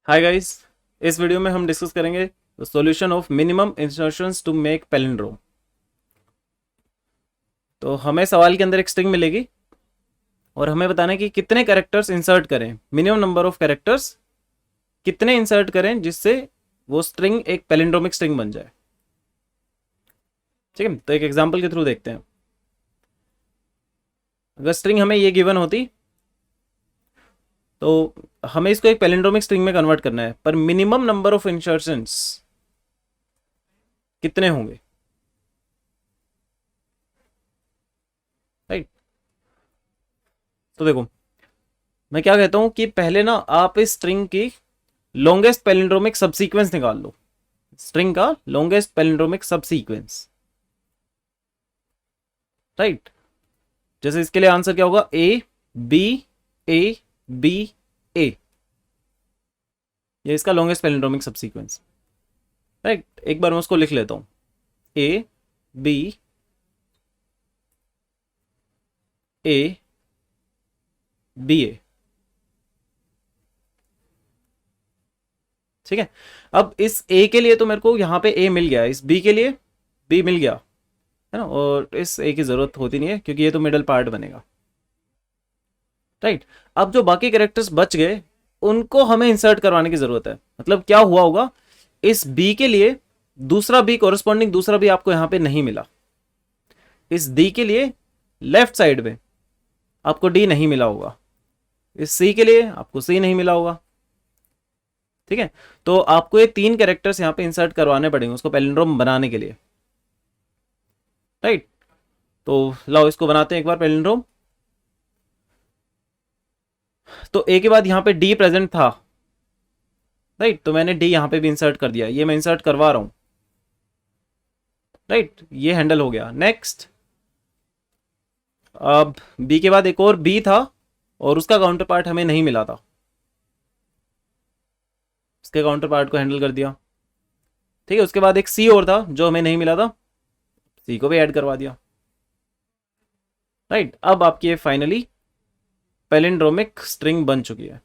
Hi guys, इस video में हम डिस्कस करेंगे the solution of minimum insertions to make palindrome. तो हमें सवाल के अंदर एक स्ट्रिंग मिलेगी और हमें बताना है कि कितने कैरेक्टर्स इंसर्ट करें, मिनिमम नंबर ऑफ कैरेक्टर्स कितने इंसर्ट करें जिससे वो स्ट्रिंग एक पैलिंड्रोमिक स्ट्रिंग बन जाए। ठीक है, तो एक एग्जांपल के थ्रू देखते हैं। अगर स्ट्रिंग हमें ये गिवन होती तो हमें इसको एक पैलिंड्रोमिक स्ट्रिंग में कन्वर्ट करना है, पर मिनिमम नंबर ऑफ इंसर्शंस कितने होंगे, राइट। तो देखो, मैं क्या कहता हूं कि पहले ना आप इस स्ट्रिंग की लॉन्गेस्ट पैलिंड्रोमिक सबसीक्वेंस निकाल लो। स्ट्रिंग का लॉन्गेस्ट पैलिंड्रोमिक सबसीक्वेंस, राइट। जैसे इसके लिए आंसर क्या होगा, ए बी ए बी ए, ये इसका लॉन्गेस्ट पैलिंड्रोमिक सबसीक्वेंस, राइट। एक बार मैं उसको लिख लेता हूं, ए बी ए बी ए। ठीक है, अब इस ए के लिए तो मेरे को यहां पे ए मिल गया, इस बी के लिए बी मिल गया, है ना। और इस ए की जरूरत होती नहीं है क्योंकि ये तो मिडल पार्ट बनेगा, राइट। अब जो बाकी कैरेक्टर्स बच गए उनको हमें इंसर्ट करवाने की जरूरत है। मतलब क्या हुआ होगा, इस बी के लिए दूसरा बी, कोरस्पॉन्डिंग दूसरा बी आपको यहां पे नहीं मिला। इस डी के लिए लेफ्ट साइड में आपको डी नहीं मिला होगा। इस सी के लिए आपको सी नहीं मिला होगा। ठीक है, तो आपको ये तीन कैरेक्टर्स यहां पे इंसर्ट करवाने पड़ेंगे उसको पैलिंड्रोम बनाने के लिए, राइट। तो लाओ इसको बनाते हैं एक बार पैलिंड्रोम। तो ए के बाद यहां पे डी प्रेजेंट था, राइट। तो मैंने डी यहां पे भी इंसर्ट कर दिया, ये मैं इंसर्ट करवा रहा हूं, राइट। ये हैंडल हो गया। नेक्स्ट, अब बी के बाद एक और बी था और उसका काउंटर पार्ट हमें नहीं मिला था, उसके काउंटर पार्ट को हैंडल कर दिया। ठीक है, उसके बाद एक सी और था जो हमें नहीं मिला था, सी को भी ऐड करवा दिया, राइट। अब आपकी फाइनली पैलिंड्रोमिक स्ट्रिंग बन चुकी है।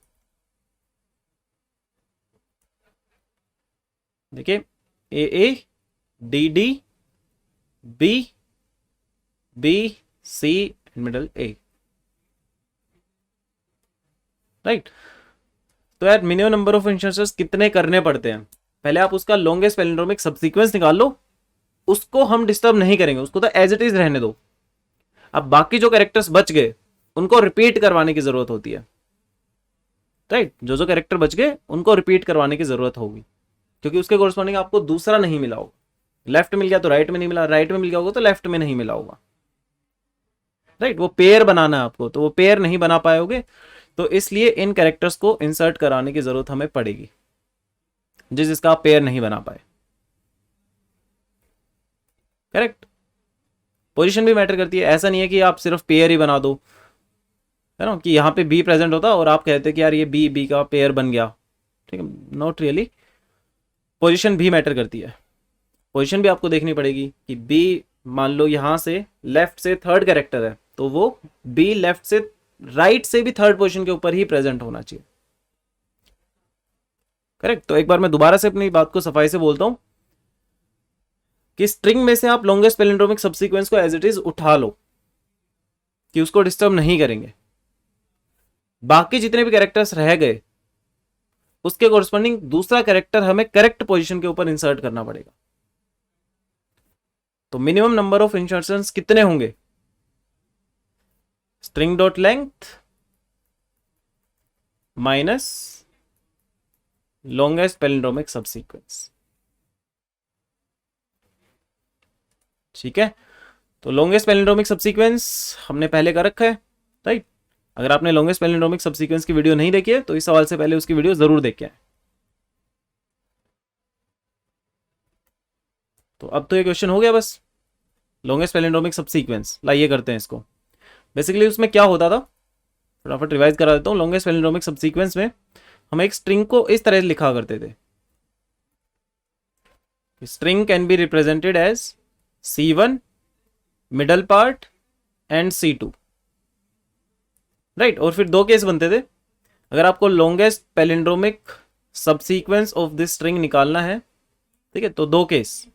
देखिए, A A D D B B C middle A, right. तो यार मिनिमम नंबर ऑफ इंस्टेंसेस कितने करने पड़ते हैं, पहले आप उसका लॉन्गेस्ट पैलिंड्रोमिक सबसीक्वेंस निकाल लो। उसको हम डिस्टर्ब नहीं करेंगे, उसको तो एज इट इज रहने दो। अब बाकी जो कैरेक्टर्स बच गए उनको रिपीट करवाने की जरूरत होती है, राइट। जो जो कैरेक्टर बच गए उनको रिपीट करवाने की जरूरत होगी क्योंकि उसके कोरस्पॉन्डिंग आपको दूसरा नहीं मिला होगा। लेफ्ट मिल गया तो राइट में नहीं मिला, राइट में मिल गया होगा तो लेफ्ट में नहीं मिला होगा, राइट। वो पेयर बनाना है आपको, तो वो पेयर नहीं बना पाओगे, तो इसलिए इन कैरेक्टर्स को इंसर्ट कराने की जरूरत हमें पड़ेगी जिसका आप पेयर नहीं बना पाए, करेक्ट। पोजीशन भी मैटर करती है, ऐसा नहीं है कि आप सिर्फ पेयर ही बना दो, है ना, कि यहाँ पे बी प्रेजेंट होता और आप कहते कि यार ये बी बी का पेयर बन गया। ठीक है, नॉट रियली, पोजीशन भी मैटर करती है। पोजीशन भी आपको देखनी पड़ेगी कि बी, मान लो यहां से लेफ्ट से थर्ड कैरेक्टर है तो वो बी लेफ्ट से राइट से भी थर्ड पोजीशन के ऊपर ही प्रेजेंट होना चाहिए, करेक्ट। तो एक बार मैं दोबारा से अपनी बात को सफाई से बोलता हूं कि स्ट्रिंग में से आप लॉन्गेस्ट पैलिंड्रोमिक सबसीक्वेंस को एज इट इज उठा लो कि उसको डिस्टर्ब नहीं करेंगे। बाकी जितने भी कैरेक्टर्स रह गए उसके कोरस्पॉन्डिंग दूसरा कैरेक्टर हमें करेक्ट पोजीशन के ऊपर इंसर्ट करना पड़ेगा। तो मिनिमम नंबर ऑफ इंसर्शंस कितने होंगे, string dot length minus longest palindromic subsequence. ठीक है, तो लॉन्गेस्ट पैलिंड्रोमिक सबसीक्वेंस हमने पहले कर रखा है, राइट। अगर आपने लॉन्गेस्ट पैलिंड्रोमिक सबसीक्वेंस की वीडियो नहीं देखी है तो इस सवाल से पहले उसकी वीडियो जरूर देख के आए। तो अब तो ये क्वेश्चन हो गया बस, लॉन्गेस्ट पैलिंड्रोमिक सबसीक्वेंस। लाइए करते हैं इसको। बेसिकली उसमें क्या होता था, फटाफट रिवाइज करा देता हूँ। लॉन्गेस्ट पैलिंड्रोमिक सबसीक्वेंस में हम एक स्ट्रिंग को इस तरह लिखा करते थे, string can be represented as C1 middle part and C2, right. और फिर दो केस बनते थे। अगर आपको longest palindromic subsequence of this string निकालना है, ठीक है। तो दो केस,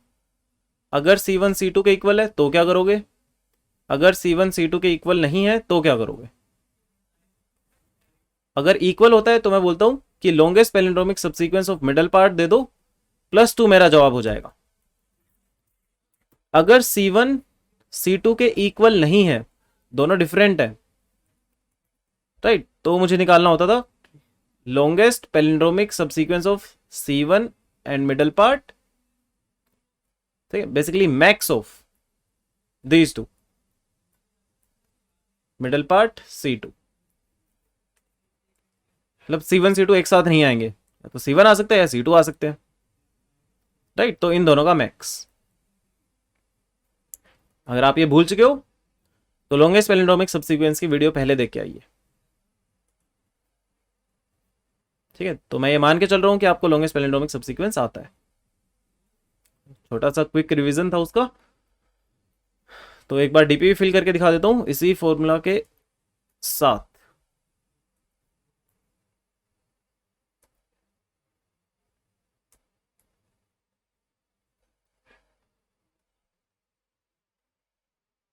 अगर C1 C2 के इक्वल है तो क्या करोगे, अगर C1 C2 के इक्वल नहीं है तो क्या करोगे। अगर इक्वल होता है तो मैं बोलता हूं कि longest palindromic subsequence of middle part दे दो, +2 मेरा जवाब हो जाएगा। अगर C1 C2 के इक्वल नहीं है, दोनों डिफरेंट है, राइट, तो मुझे निकालना होता था longest palindromic subsequence of C1 and middle part, ठीक है, basically max of these two, middle part C2। मतलब C1 C2 एक साथ नहीं आएंगे, तो C1 आ सकते हैं या C2 आ सकते हैं, राइट। तो इन दोनों का मैक्स, अगर आप ये भूल चुके हो तो लॉन्गेस्ट पैलिंड्रोमिक सबसीक्वेंस की वीडियो पहले देख के आइए, ठीक है। तो मैं ये मान के चल रहा हूं कि आपको लॉन्गेस्ट पैलिंड्रोमिक सबसीक्वेंस आता है। छोटा सा क्विक रिवीजन था उसका, तो एक बार डीपी फिल करके दिखा देता हूं इसी फॉर्मूला के साथ।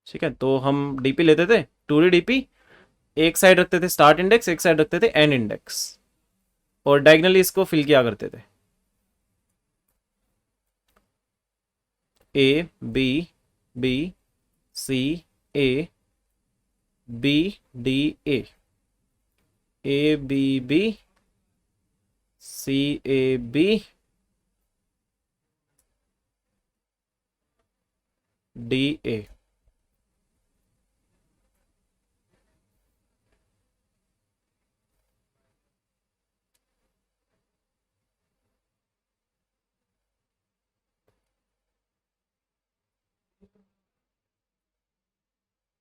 ठीक है, तो हम डीपी लेते थे 2D डीपी, एक साइड रखते थे स्टार्ट इंडेक्स, एक साइड रखते थे एंड इंडेक्स, और डायगनली इसको फिल किया करते थे। A B B C A B D A, A B B C A B D A.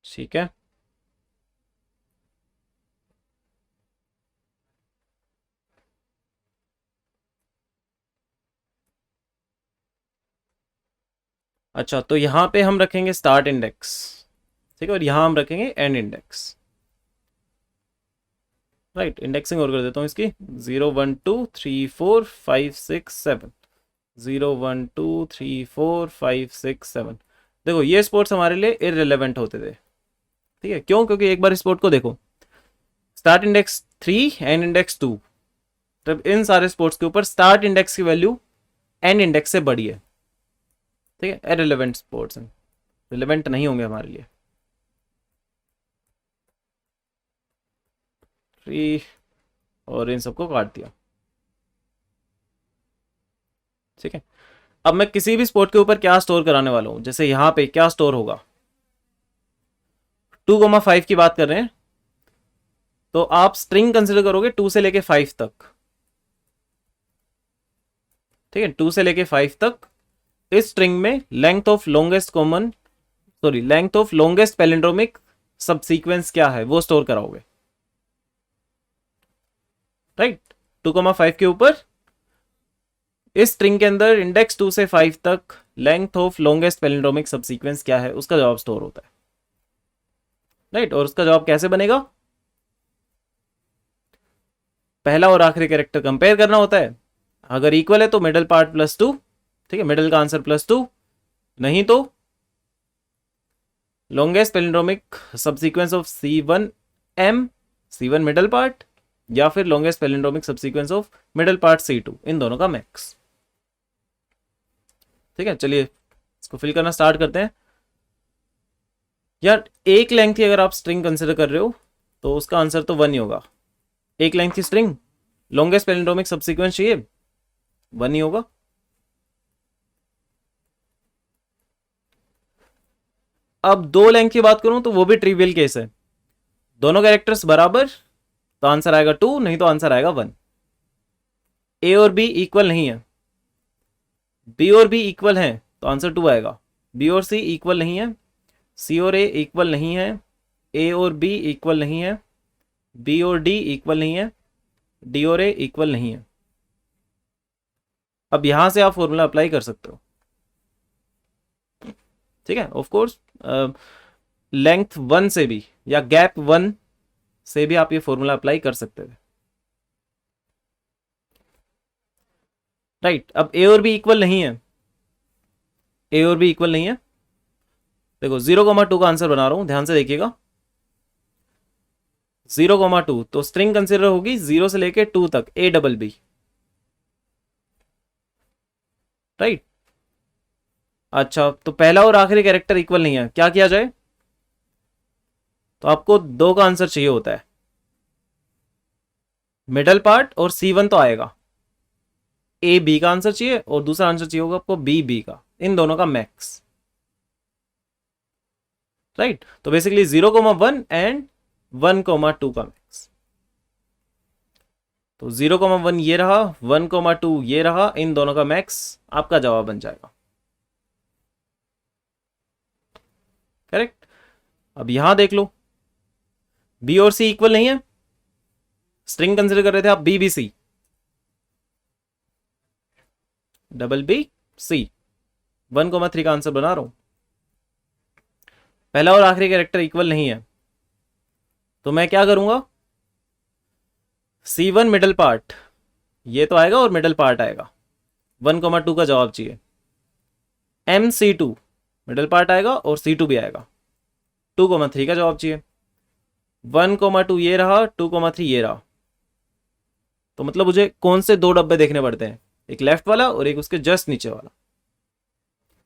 ठीक है, अच्छा, तो यहां पे हम रखेंगे स्टार्ट इंडेक्स, ठीक है, और यहां हम रखेंगे एंड इंडेक्स, राइट। इंडेक्सिंग और कर देता हूं इसकी, 0 1 2 3 4 5 6 7, 0 1 2 3 4 5 6 7। देखो ये स्पोर्ट्स हमारे लिए इररिलेवेंट होते थे, ठीक है, क्यों, क्योंकि एक बार स्पोर्ट को देखो, स्टार्ट इंडेक्स 3 एंड इंडेक्स 2, तब इन सारे स्पोर्ट्स के ऊपर स्टार्ट इंडेक्स की वैल्यू एंड इंडेक्स से बड़ी है, ठीक है। इररिलेवेंट स्पोर्ट्स हैं, रिलेवेंट नहीं होंगे हमारे लिए। 3 और इन सबको काट दिया, ठीक है। अब मैं किसी भी स्पोर्ट के ऊपर क्या स्टोर कराने वाला हूं, जैसे यहां पे क्या स्टोर होगा, 2,5 की बात कर रहे हैं, तो आप स्ट्रिंग कंसिडर करोगे 2 से लेके 5 तक, ठीक है, 2 से लेके 5 तक। इस स्ट्रिंग में length of longest palindromic subsequence क्या है वो स्टोर कराओगे, राइट। 2,5 के ऊपर इस स्ट्रिंग के अंदर इंडेक्स 2 से 5 तक length of longest palindromic subsequence क्या है, उसका जवाब स्टोर होता है, राइट। और उसका जवाब कैसे बनेगा, पहला और आखिरी कैरेक्टर कंपेयर करना होता है, अगर इक्वल है तो मिडल पार्ट +2, ठीक है, मिडल का आंसर +2, नहीं तो longest palindromic subsequence of C1M, C1 middle part, या फिर longest palindromic subsequence of middle part C2, इन दोनों का मैक्स, ठीक है। चलिए इसको फिल करना स्टार्ट करते हैं। यार एक लेंथ की अगर आप स्ट्रिंग कंसिडर कर रहे हो तो उसका आंसर तो 1 ही होगा, एक लेंथ की स्ट्रिंग, लॉन्गेस्ट पैलिंड्रोमिक सबसीक्वेंस चाहिए, 1 ही होगा। अब 2 लेंथ की बात करूं तो वो भी ट्रिवियल केस है, दोनों कैरेक्टर्स बराबर, तो आंसर आएगा 2, नहीं तो आंसर आएगा 1। ए और बी इक्वल नहीं है, बी और बी इक्वल हैं तो आंसर 2 आएगा, बी और सी इक्वल नहीं है, सी और ए इक्वल नहीं है, ए और बी इक्वल नहीं है, बी और डी इक्वल नहीं है, डी और ए इक्वल नहीं है। अब यहां से आप फॉर्मूला अप्लाई कर सकते हो, ठीक है। ऑफ कोर्स लेंथ 1 से भी या गैप 1 से भी आप ये फॉर्मूला अप्लाई कर सकते थे। राइट। अब ए और बी इक्वल नहीं है, ए और बी इक्वल नहीं है। देखो 0,2 का आंसर बना रहा हूं, ध्यान से देखिएगा। 0,2 तो स्ट्रिंग कंसिडर होगी 0 से लेके 2 तक, ए डबल बी, राइट। अच्छा, तो पहला और आखिरी कैरेक्टर इक्वल नहीं है, क्या किया जाए? तो आपको 2 का आंसर चाहिए होता है, मिडल पार्ट और C1 तो आएगा, ए बी का आंसर चाहिए और दूसरा आंसर चाहिए होगा आपको बी बी का, इन दोनों का मैक्स, राइट। तो बेसिकली 0,1 एंड 1,2 का मैक्स। तो 0,1 ये रहा, 1,2 ये रहा, इन दोनों का मैक्स आपका जवाब बन जाएगा, करेक्ट। अब यहां देख लो, बी और सी इक्वल नहीं है, स्ट्रिंग कंसिडर कर रहे थे आप B B C, double B C, 1,3 का आंसर बना रहा हूं। पहला और आखिरी कैरेक्टर इक्वल नहीं है, तो मैं क्या करूंगा, C1 मिडल पार्ट ये तो आएगा और मिडल पार्ट आएगा, 1,2 का जवाब चाहिए। MC2 मिडल पार्ट आएगा और C2 भी आएगा, 2,3 का जवाब चाहिए। 1,2 ये रहा, 2,3 ये रहा। तो मतलब मुझे कौन से 2 डब्बे देखने पड़ते हैं, एक लेफ्ट वाला और एक उसके जस्ट नीचे वाला,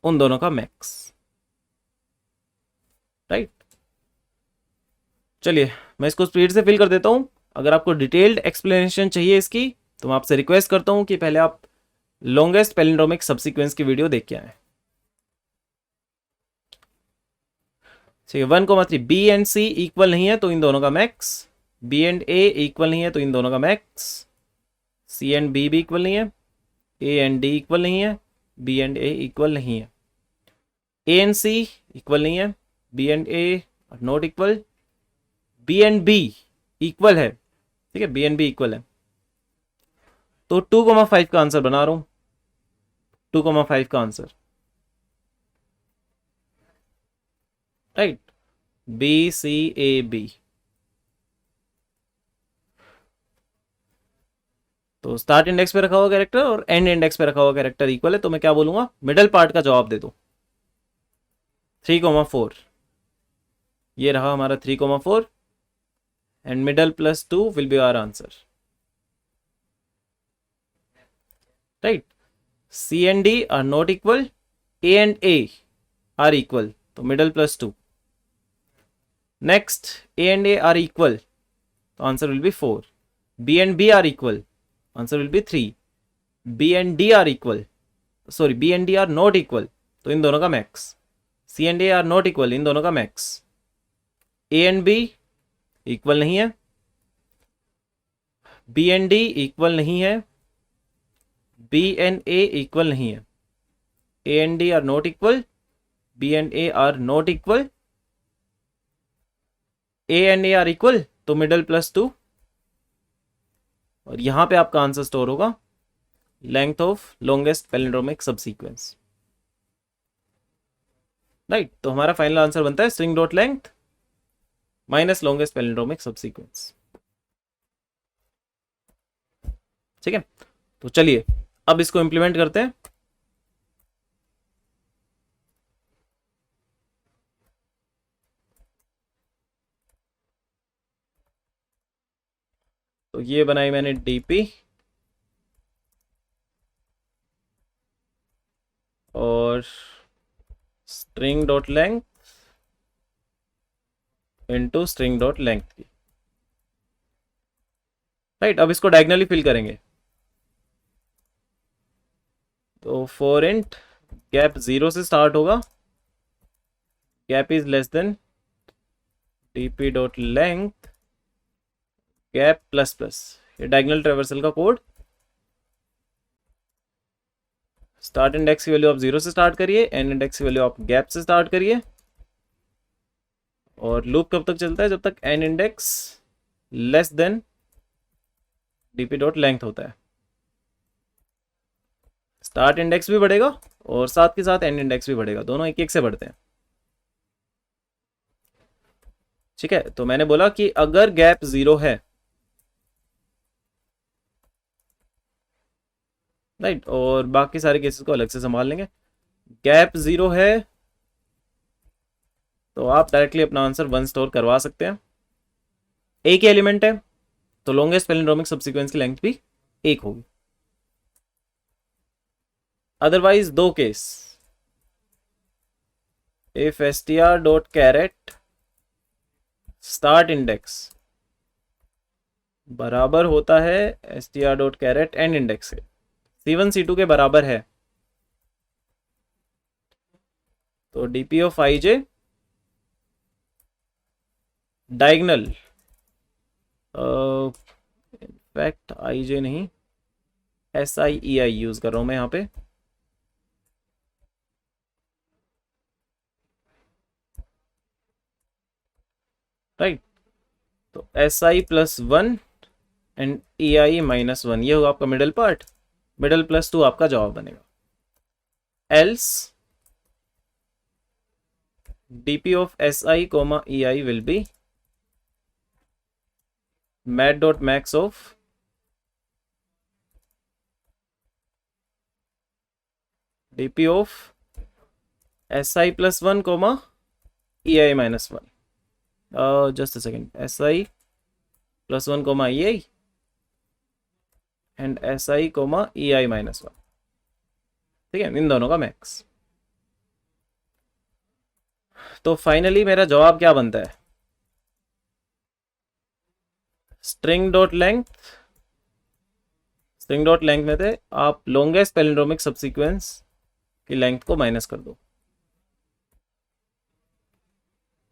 उन दोनों का मैक्स, राइट। चलिए मैं इसको स्पीड से फिल कर देता हूं। अगर आपको डिटेल्ड एक्सप्लेनेशन चाहिए इसकी, तो मैं आपसे रिक्वेस्ट करता हूं कि पहले आप लॉन्गेस्ट पैलिंड्रोमिक सबसीक्वेंस की वीडियो देख के आए। ठीक है, 1,3 बी एंड सी इक्वल नहीं है तो इन दोनों का max, B and A equal नहीं है तो इन दोनों का मैक्स, सी एंड बी भी इक्वल नहीं है, ए एंड डी इक्वल नहीं है, बी एंड ए इक्वल नहीं है, ए एंड सी इक्वल नहीं है, B and A not equal, B and B equal है, ठीक है, बी एंड बी इक्वल है। तो 2,5 का आंसर बना रहा हूं, 2,5 का answer, right, B C A B. तो स्टार्ट इंडेक्स पे रखा हुआ कैरेक्टर और एंड इंडेक्स पे रखा हुआ कैरेक्टर इक्वल है, तो मैं क्या बोलूंगा, मिडल पार्ट का जवाब दे दो, 3,4। ये रहा हमारा 3,4 and middle plus 2 will be our answer, right. C and D are not equal, A and A are equal, तो middle plus 2। Next, A and A are equal, तो answer will be 4। B and B are equal, answer will be 3। B and D are equal, sorry B and D are not equal, तो इन दोनों का max. C and A are not equal, इन दोनों का max. A and B equal नहीं है, B and D equal नहीं है, बी एंड ए इक्वल नहीं है, A and D are not equal, B and A are not equal, A and A are equal, तो मिडल प्लस 2। और यहां पे आपका आंसर स्टोर होगा, length of longest palindromic subsequence, right. तो हमारा फाइनल आंसर बनता है string dot length minus longest palindromic subsequence, ठीक है। तो चलिए अब इसको इंप्लीमेंट करते हैं। तो ये बनाई मैंने डीपी और string dot length into string dot length की, राइट। अब इसको डायगनली फिल करेंगे, तो फॉर इंट गैप 0 से स्टार्ट होगा, gap is less than DP dot length gap plus plus, ये डायगोनल ट्रेवर्सल का कोड। स्टार्ट इंडेक्स की वैल्यू आप 0 से स्टार्ट करिए, एंड इंडेक्स की वैल्यू आप गैप से स्टार्ट करिए, और लूप कब तक चलता है, जब तक end index less than DP dot length होता है। स्टार्ट इंडेक्स भी बढ़ेगा और साथ के साथ एंड इंडेक्स भी बढ़ेगा, दोनों एक एक से बढ़ते हैं, ठीक है। तो मैंने बोला कि अगर गैप 0 है राइट, और बाकी सारे केसेस को अलग से संभाल लेंगे। गैप 0 है तो आप डायरेक्टली अपना आंसर 1 स्टोर करवा सकते हैं। एक ही एलिमेंट है तो लॉन्गेस्ट पैलिंड्रोमिक सबसीक्वेंस की लेंथ भी 1 होगी। Otherwise 2 case, if str.caret start index बराबर होता है str.caret एंड इंडेक्स के, C1 C2 के बराबर है, तो dp of ij diagonal, in fact ij नहीं SIEI यूज कर रहा हूं मैं यहाँ पे, राइट। तो SI plus 1 and EI minus 1, ये होगा आपका मिडल पार्ट, मिडल प्लस 2 आपका जवाब बनेगा। Else dp of SI comma EI will be mat.max of dp of SI plus 1 comma EI minus 1, just a second, SI plus 1 comma EI and SI comma EI minus 1, ठीक है, इन दोनों का max. तो finally मेरा जवाब क्या बनता है, string dot length, string dot length में थे आप लॉन्गेस्ट पैलिंड्रोमिक सबसीक्वेंस की लेंथ को माइनस कर दो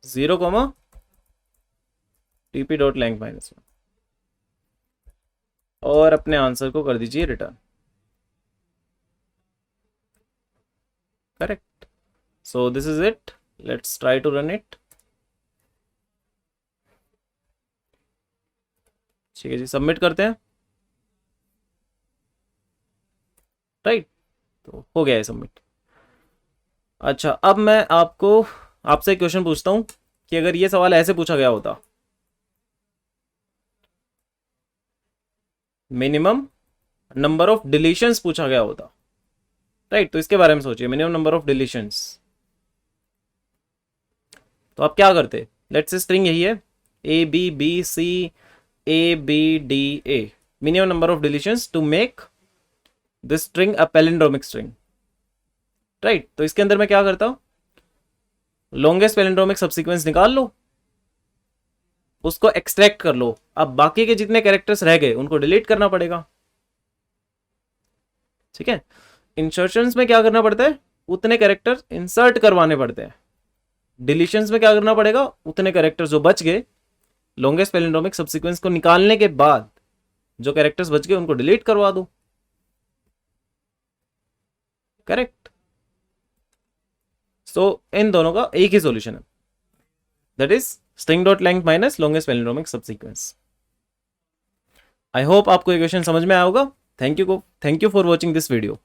0 comma DP dot length minus 1 और अपने आंसर को कर दीजिए return. Correct, so this is it, let's try to run it. ठीक है जी, सबमिट करते हैं, राइट, तो हो गया है सबमिट। अच्छा, अब मैं आपसे एक क्वेश्चन पूछता हूं कि अगर ये सवाल ऐसे पूछा गया होता, मिनिमम नंबर ऑफ डिलीशंस पूछा गया होता, राइट, तो इसके बारे में सोचिए, मिनिमम नंबर ऑफ डिलीशंस, तो आप क्या करते, लेट्स से स्ट्रिंग यही है ABBCABDA, minimum number of deletions to make this string a palindromic string, right. तो इसके अंदर मैं क्या करता हूं, लॉन्गेस्ट पैलिंड्रोमिक सबसीक्वेंस निकाल लो, उसको एक्सट्रैक्ट कर लो, अब बाकी के जितने कैरेक्टर्स रह गए उनको डिलीट करना पड़ेगा, ठीक है। इंसर्शंस में क्या करना पड़ता है, उतने कैरेक्टर इंसर्ट करवाने पड़ते हैं, डिलीशंस में क्या करना पड़ेगा, उतने कैरेक्टर्स जो बच गए लॉन्गेस्ट पैलिंड्रोमिक सबसीक्वेंस को निकालने के बाद जो कैरेक्टर्स बच गए उनको डिलीट करवा दो, करेक्ट। सो इन दोनों का एक ही सॉल्यूशन है, that is string dot length minus longest palindromic subsequence. I hope आपको ये क्वेश्चन समझ में आया होगा। Thank you for watching this video.